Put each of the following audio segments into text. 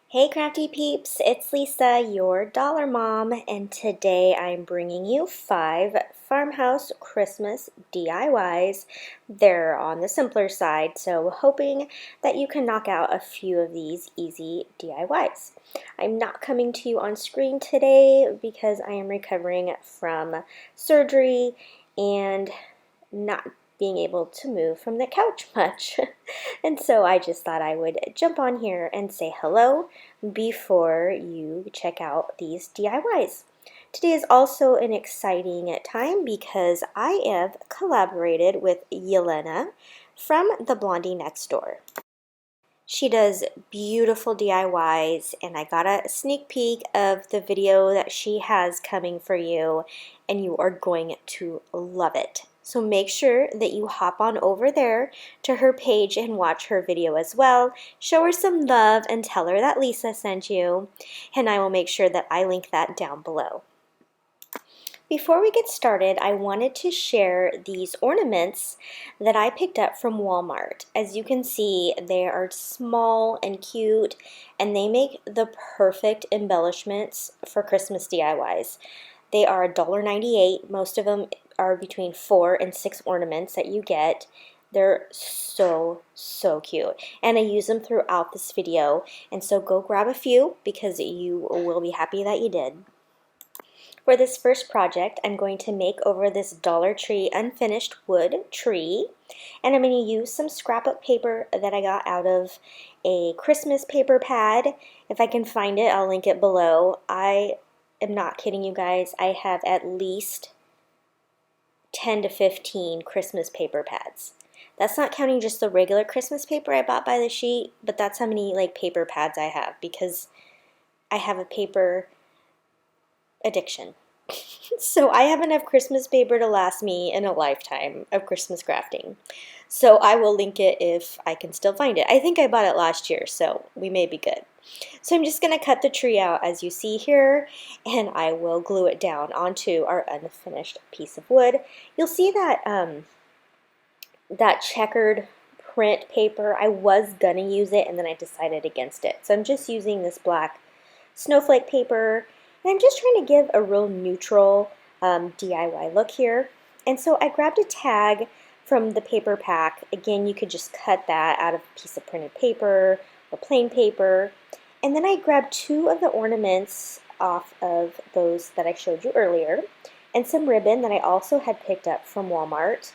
Hey Crafty Peeps, it's Lisa, your dollar mom, and today I'm bringing you 5 Farmhouse Christmas DIYs. They're on the simpler side, so hoping that you can knock out a few of these easy DIYs. I'm not coming to you on screen today because I am recovering from surgery and not being able to move from the couch much. And so I just thought I would jump on here and say hello before you check out these DIYs. Today is also an exciting time because I have collaborated with Jelena from the Blondie Next Door. She does beautiful DIYs, and I got a sneak peek of the video that she has coming for you, and you are going to love it. So make sure that you hop on over there to her page and watch her video as well. Show her some love and tell her that Lisa sent you, and I will make sure that I link that down below. Before we get started, I wanted to share these ornaments that I picked up from Walmart. As you can see, they are small and cute, and they make the perfect embellishments for Christmas DIYs. They are $1.98. Most of them are between 4 and 6 ornaments that you get. They're so cute, and I use them throughout this video, and so go grab a few because you will be happy that you did. For this first project, I'm going to make over this Dollar Tree unfinished wood tree, and I'm going to use some scrapbook paper that I got out of a Christmas paper pad. If I can find it, I'll link it below. I am not kidding you guys. I have at least 10 to 15 Christmas paper pads. That's not counting just the regular Christmas paper I bought by the sheet, but that's how many paper pads I have because I have a paper addiction. So I have enough Christmas paper to last me in a lifetime of Christmas crafting. So I will link it if I can still find it. I think I bought it last year, so we may be good. So I'm just going to cut the tree out as you see here, and I will glue it down onto our unfinished piece of wood. You'll see that that checkered print paper. I was going to use it, and then I decided against it. So I'm just using this black snowflake paper. And I'm just trying to give a real neutral DIY look here. And so I grabbed a tag from the paper pack. Again, you could just cut that out of a piece of printed paper or plain paper. And then I grabbed 2 of the ornaments off of those that I showed you earlier, and some ribbon that I also had picked up from Walmart.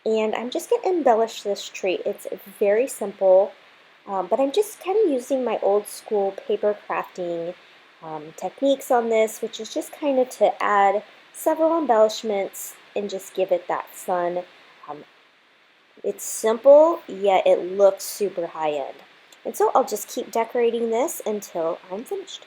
And I'm just going to embellish this tree. It's very simple, but I'm just kind of using my old school paper crafting techniques on this, which is just kind of to add several embellishments and just give it that fun. It's simple, yet it looks super high-end. And so I'll just keep decorating this until I'm finished.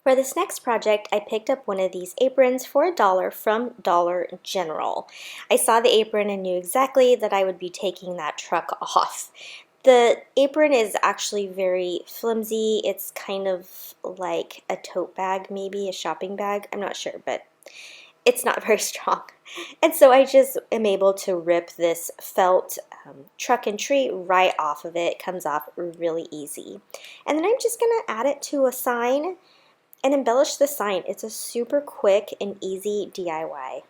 For this next project, I picked up one of these aprons for $1 from Dollar General. I saw the apron and knew exactly that I would be taking that truck off. The apron is actually very flimsy. It's kind of like a tote bag, maybe a shopping bag. I'm not sure, but it's not very strong. And so I just am able to rip this felt truck and tree right off of it. It comes off really easy. And then I'm just going to add it to a sign and embellish the sign. It's a super quick and easy DIY.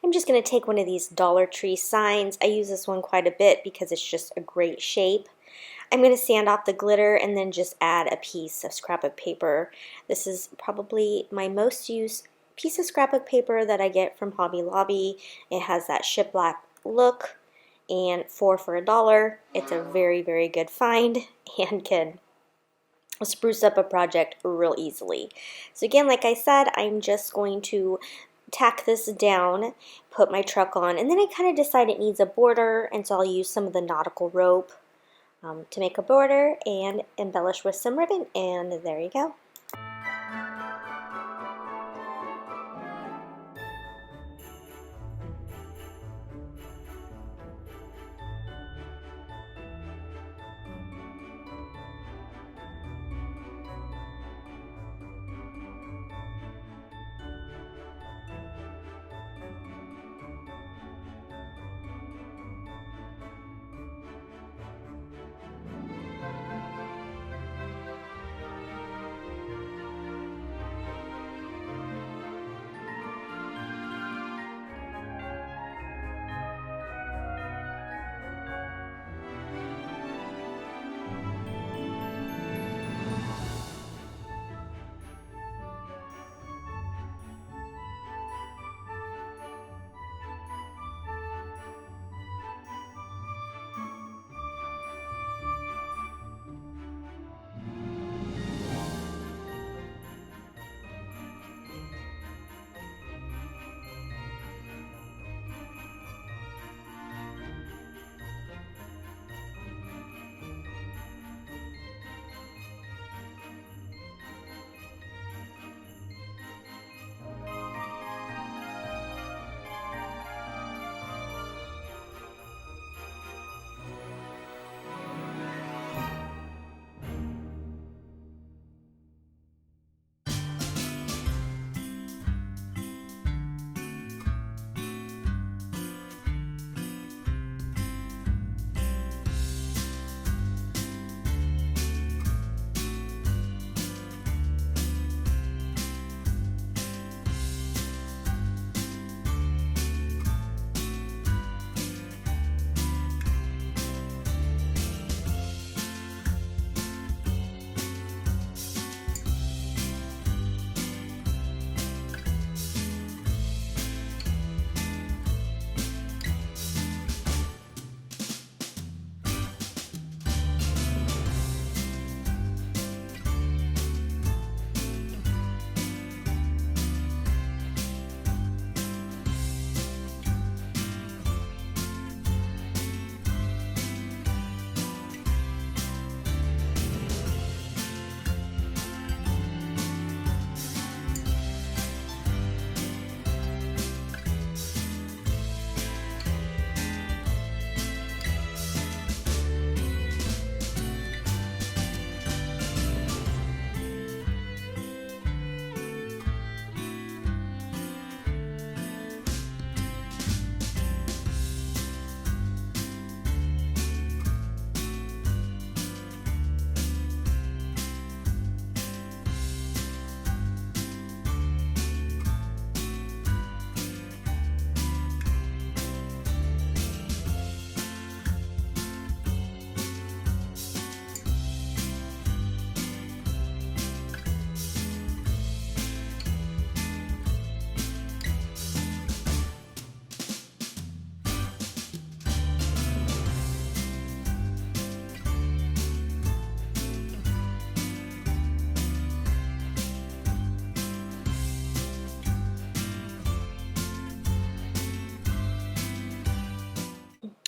I'm just going to take one of these Dollar Tree signs. I use this one quite a bit because it's just a great shape. I'm going to sand off the glitter and then just add a piece of scrapbook paper. This is probably my most used piece of scrapbook paper that I get from Hobby Lobby. It has that shiplap look, and 4 for $1. It's a very, very good find and can spruce up a project real easily. So again, like I said, I'm just going to tack this down, put my truck on, and then I kind of decide it needs a border, and so I'll use some of the nautical rope to make a border and embellish with some ribbon, and there you go.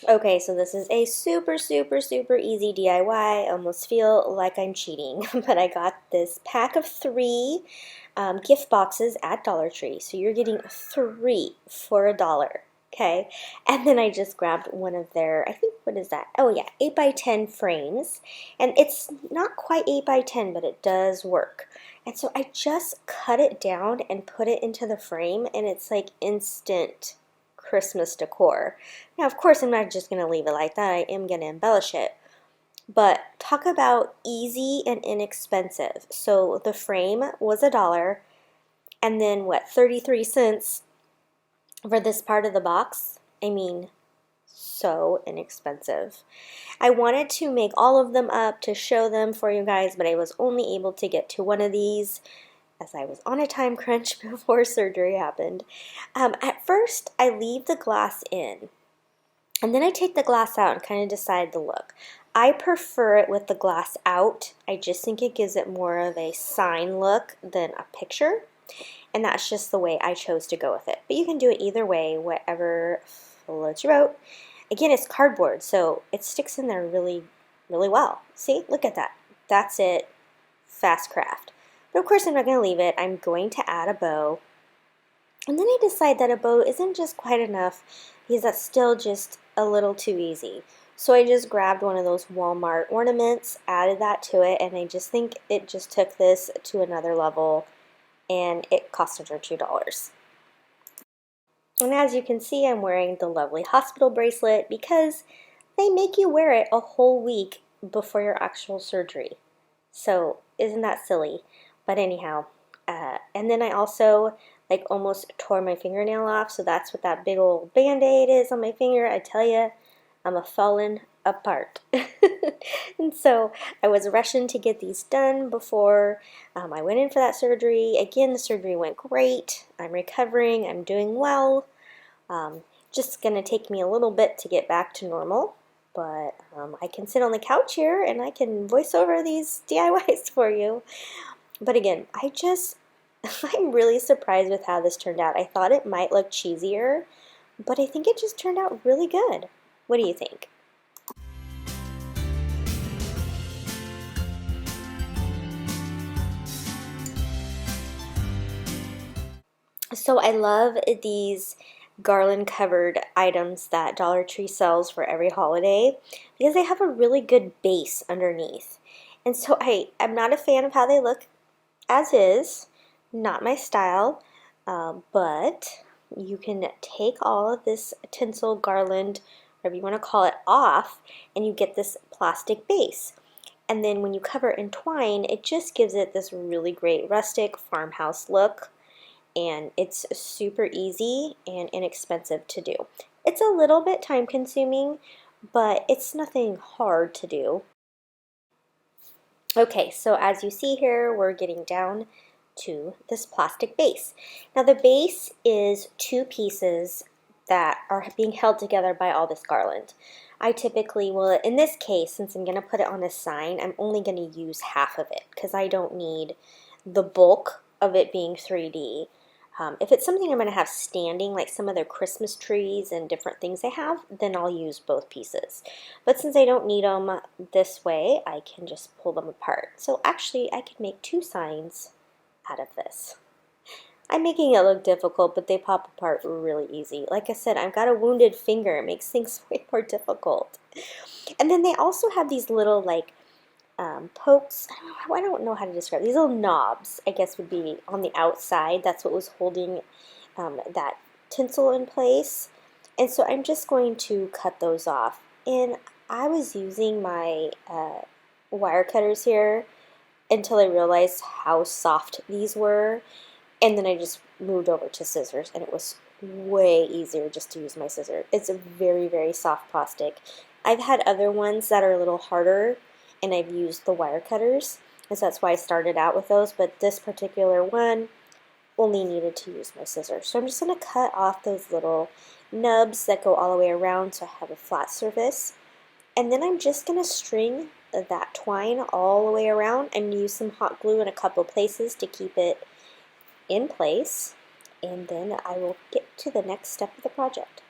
Okay, so this is a super, super, super easy DIY. I almost feel like I'm cheating, but I got this pack of 3 gift boxes at Dollar Tree. So you're getting 3 for $1, okay? And then I just grabbed one of their, I think, what is that? Oh yeah, 8 by 10 frames. And it's not quite 8 by 10, but it does work. And so I just cut it down and put it into the frame, and it's like instant Christmas decor. Now, of course, I'm not just going to leave it like that. I am going to embellish it. But talk about easy and inexpensive. So the frame was $1, and then what, 33 cents for this part of the box? I mean, so inexpensive. I wanted to make all of them up to show them for you guys, but I was only able to get to one of these as I was on a time crunch before surgery happened. At first, I leave the glass in, and then I take the glass out and kind of decide the look. I prefer it with the glass out. I just think it gives it more of a sign look than a picture, and that's just the way I chose to go with it. But you can do it either way, whatever floats your boat. Again, it's cardboard, so it sticks in there really, really well. See, look at that. That's it. Fast craft. But of course, I'm not going to leave it. I'm going to add a bow. And then I decide that a bow isn't just quite enough because that's still just a little too easy. So I just grabbed one of those Walmart ornaments, added that to it, and I just think it just took this to another level, and it cost under $2. And as you can see, I'm wearing the lovely hospital bracelet because they make you wear it a whole week before your actual surgery. So isn't that silly? But anyhow, and then I also like almost tore my fingernail off, so that's what that big old band-aid is on my finger. I tell you, I'm a falling apart. And so I was rushing to get these done before I went in for that surgery. Again, the surgery went great. I'm recovering. I'm doing well. Just going to take me a little bit to get back to normal. But I can sit on the couch here and I can voice over these DIYs for you. But again, I'm really surprised with how this turned out. I thought it might look cheesier, but I think it just turned out really good. What do you think? So I love these garland covered items that Dollar Tree sells for every holiday because they have a really good base underneath. And so I'm not a fan of how they look as is, not my style, but you can take all of this tinsel, garland, whatever you want to call it, off, and you get this plastic base. And then when you cover it in twine, it just gives it this really great rustic farmhouse look, and it's super easy and inexpensive to do. It's a little bit time consuming, but it's nothing hard to do. Okay, so as you see here, we're getting down to this plastic base. Now the base is 2 pieces that are being held together by all this garland. I typically will, in this case, since I'm going to put it on a sign, I'm only going to use half of it because I don't need the bulk of it being 3D. If it's something I'm going to have standing, like some of their Christmas trees and different things they have, then I'll use both pieces. But since I don't need them this way, I can just pull them apart. So actually, I could make 2 signs out of this. I'm making it look difficult, but they pop apart really easy. Like I said, I've got a wounded finger. It makes things way more difficult. And then they also have these little like pokes. I don't know how to describe these little knobs, I guess would be on the outside. That's what was holding that tinsel in place. And so I'm just going to cut those off. And I was using my wire cutters here until I realized how soft these were. And then I just moved over to scissors, and it was way easier just to use my scissors. It's a very, very soft plastic. I've had other ones that are a little harder, and I've used the wire cutters, and so that's why I started out with those, but this particular one only needed to use my scissors. So I'm just going to cut off those little nubs that go all the way around so I have a flat surface. And then I'm just going to string that twine all the way around and use some hot glue in a couple places to keep it in place, and then I will get to the next step of the project.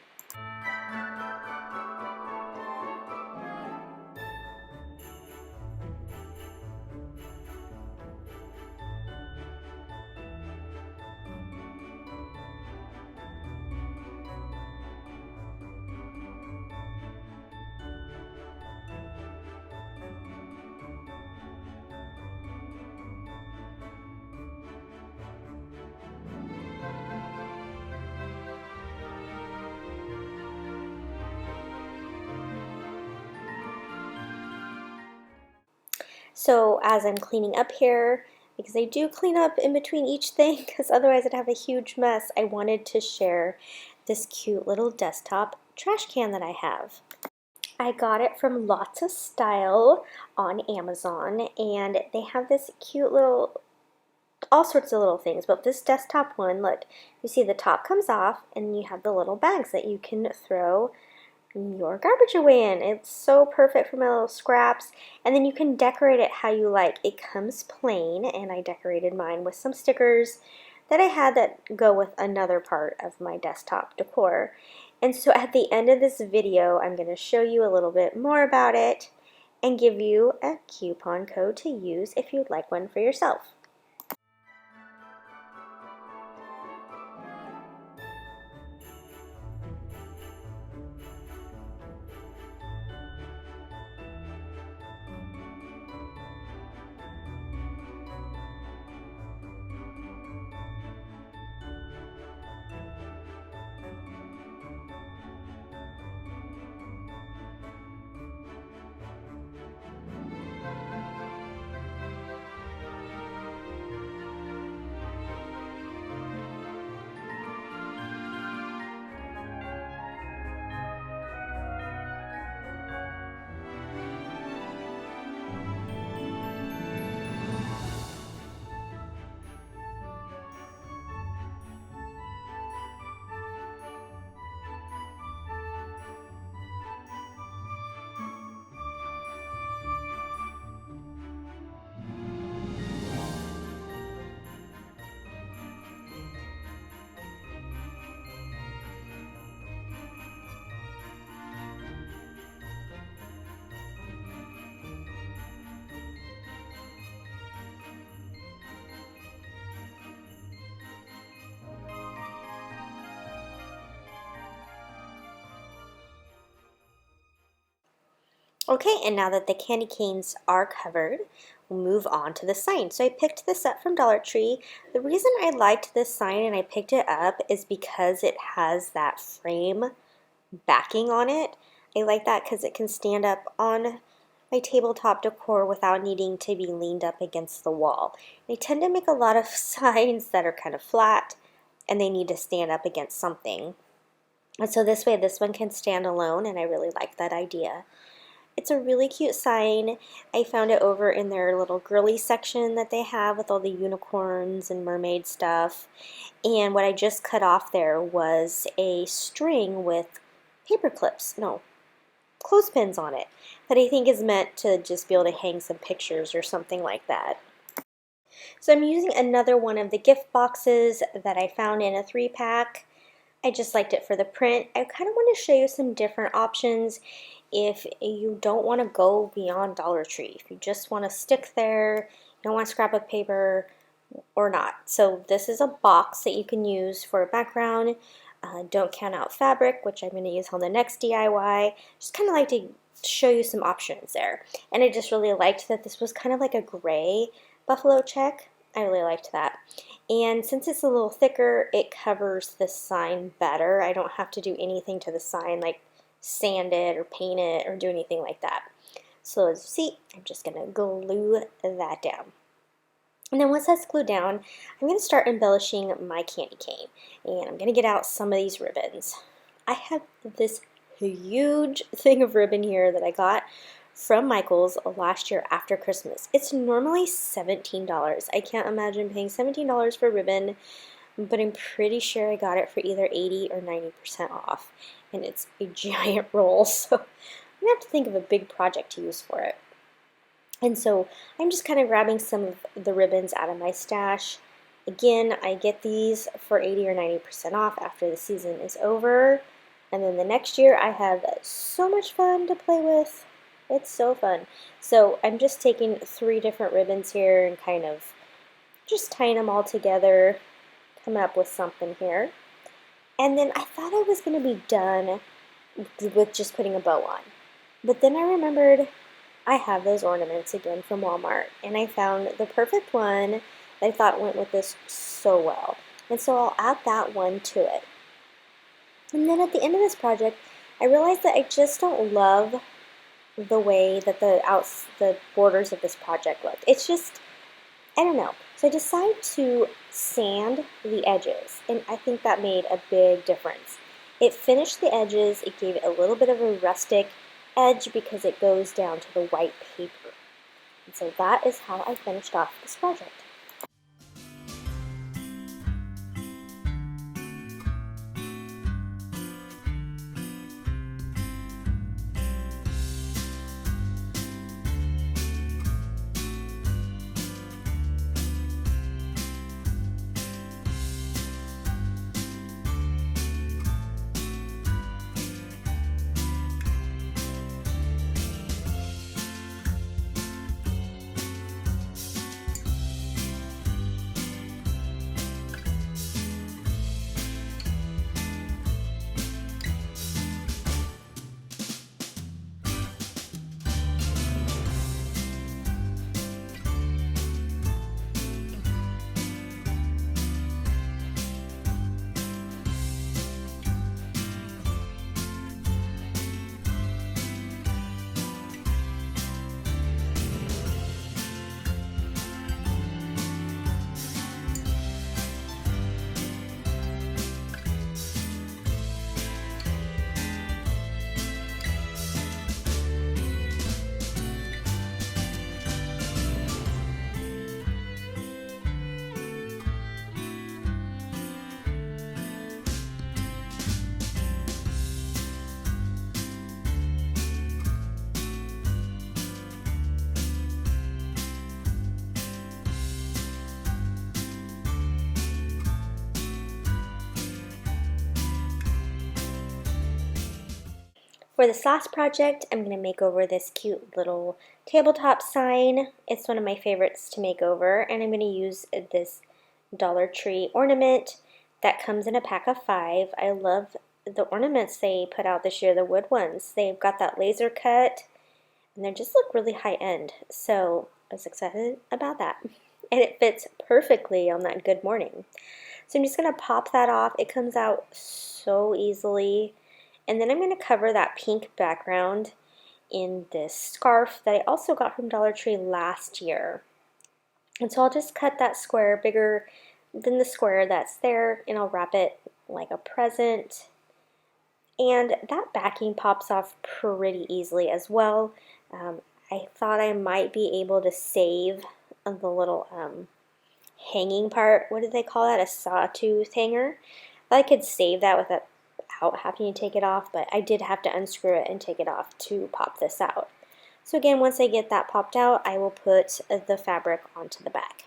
So as I'm cleaning up here, because I do clean up in between each thing because otherwise I'd have a huge mess, I wanted to share this cute little desktop trash can that I have. I got it from Lots of Style on Amazon, and they have this cute little, all sorts of little things, but this desktop one, look, you see the top comes off and you have the little bags that you can throw your garbage away in. It's so perfect for my little scraps, and then you can decorate it how you like. It comes plain, and I decorated mine with some stickers that I had that go with another part of my desktop decor. And so at the end of this video, I'm going to show you a little bit more about it and give you a coupon code to use if you'd like one for yourself. Okay, and now that the candy canes are covered, we'll move on to the sign. So I picked this up from Dollar Tree. The reason I liked this sign and I picked it up is because it has that frame backing on it. I like that because it can stand up on my tabletop decor without needing to be leaned up against the wall. I tend to make a lot of signs that are kind of flat and they need to stand up against something. And so this way this one can stand alone, and I really like that idea. It's a really cute sign. I found it over in their little girly section that they have with all the unicorns and mermaid stuff. And what I just cut off there was a string with paper clips, no, clothespins on it, that I think is meant to just be able to hang some pictures or something like that. So I'm using another one of the gift boxes that I found in a 3-pack. I just liked it for the print. I kind of want to show you some different options if you don't want to go beyond Dollar Tree, if you just want to stick there, you don't want scrapbook paper or not. So this is a box that you can use for a background. Don't count out fabric, which I'm going to use on the next DIY. Just kind of like to show you some options there. And I just really liked that this was kind of like a gray buffalo check. I really liked that. And since it's a little thicker, it covers the sign better. I don't have to do anything to the sign like sand it or paint it or do anything like that. So as you see, I'm just going to glue that down. And then once that's glued down, I'm going to start embellishing my candy cane. And I'm going to get out some of these ribbons. I have this huge thing of ribbon here that I got from Michael's last year after Christmas. It's normally $17. I can't imagine paying $17 for ribbon, but I'm pretty sure I got it for either 80 or 90% off. And it's a giant roll, so I'm going to have to think of a big project to use for it. And so I'm just kind of grabbing some of the ribbons out of my stash. Again, I get these for 80 or 90% off after the season is over. And then the next year I have so much fun to play with. It's so fun. So I'm just taking 3 different ribbons here and kind of just tying them all together, coming up with something here. And then I thought I was going to be done with just putting a bow on. But then I remembered I have those ornaments again from Walmart, and I found the perfect one that I thought went with this so well. And so I'll add that one to it. And then at the end of this project, I realized that I just don't love the way that the borders of this project look. It's just, I don't know. So I decided to sand the edges, and I think that made a big difference. It finished the edges, it gave it a little bit of a rustic edge because it goes down to the white paper. And so that is how I finished off this project. For this last project, I'm going to make over this cute little tabletop sign. It's one of my favorites to make over, and I'm going to use this Dollar Tree ornament that comes in a pack of 5. I love the ornaments they put out this year, the wood ones. They've got that laser cut, and they just look really high end. So I was excited about that. And it fits perfectly on that good morning. So I'm just going to pop that off. It comes out so easily. And then I'm going to cover that pink background in this scarf that I also got from Dollar Tree last year. And so I'll just cut that square bigger than the square that's there, and I'll wrap it like a present. And that backing pops off pretty easily as well. I thought I might be able to save the little hanging part. What do they call that? A sawtooth hanger. I could save that without having to take it off, but I did have to unscrew it and take it off to pop this out. So again, once I get that popped out, I will put the fabric onto the back.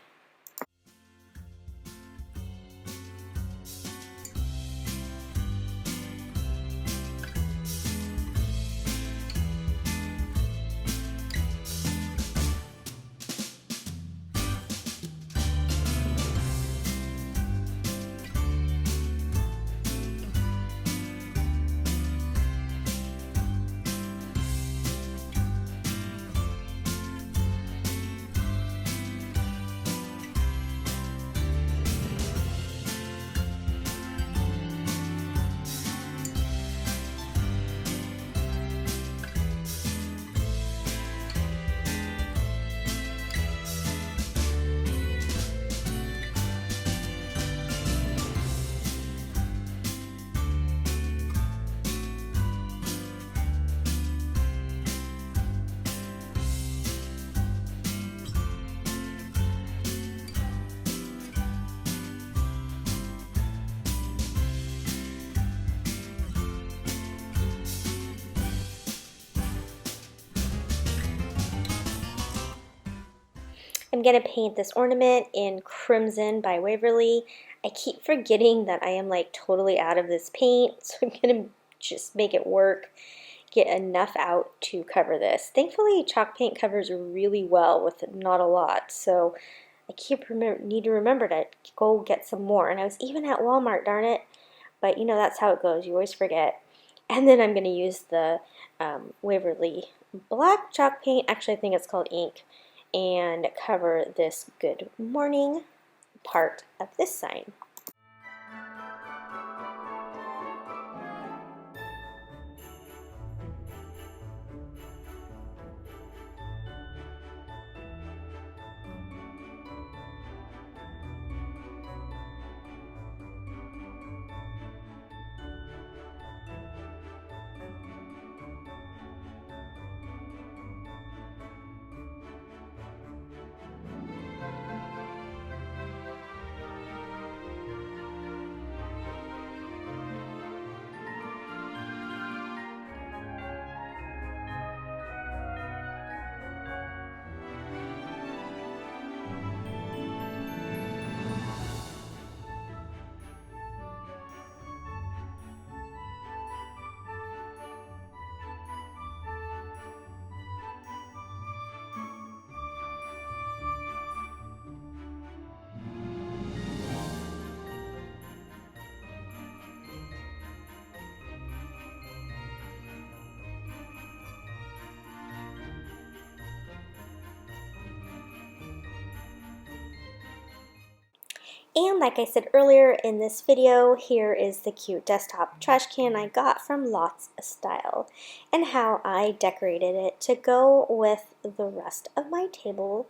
I'm going to paint this ornament in Crimson by Waverly. I keep forgetting that I am like totally out of this paint, so I'm going to just make it work, get enough out to cover this. Thankfully, chalk paint covers really well with not a lot, so I need to remember to go get some more. And I was even at Walmart, darn it, but you know that's how it goes. You always forget. And then I'm going to use the Waverly black chalk paint, actually I think it's called ink, and cover this good morning part of this sign. And like I said earlier in this video, here is the cute desktop trash can I got from Lots of Style and how I decorated it to go with the rest of my table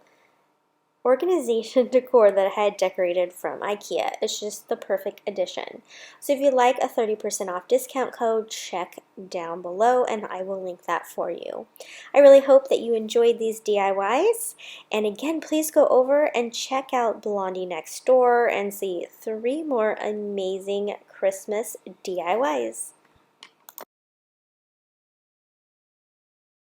organization decor that I had decorated from IKEA. It's just the perfect addition. So if you like a 30% off discount code, check down below and I will link that for you. I really hope that you enjoyed these DIYs. And again, please go over and check out Blondie Next Door and see 3 more amazing Christmas DIYs.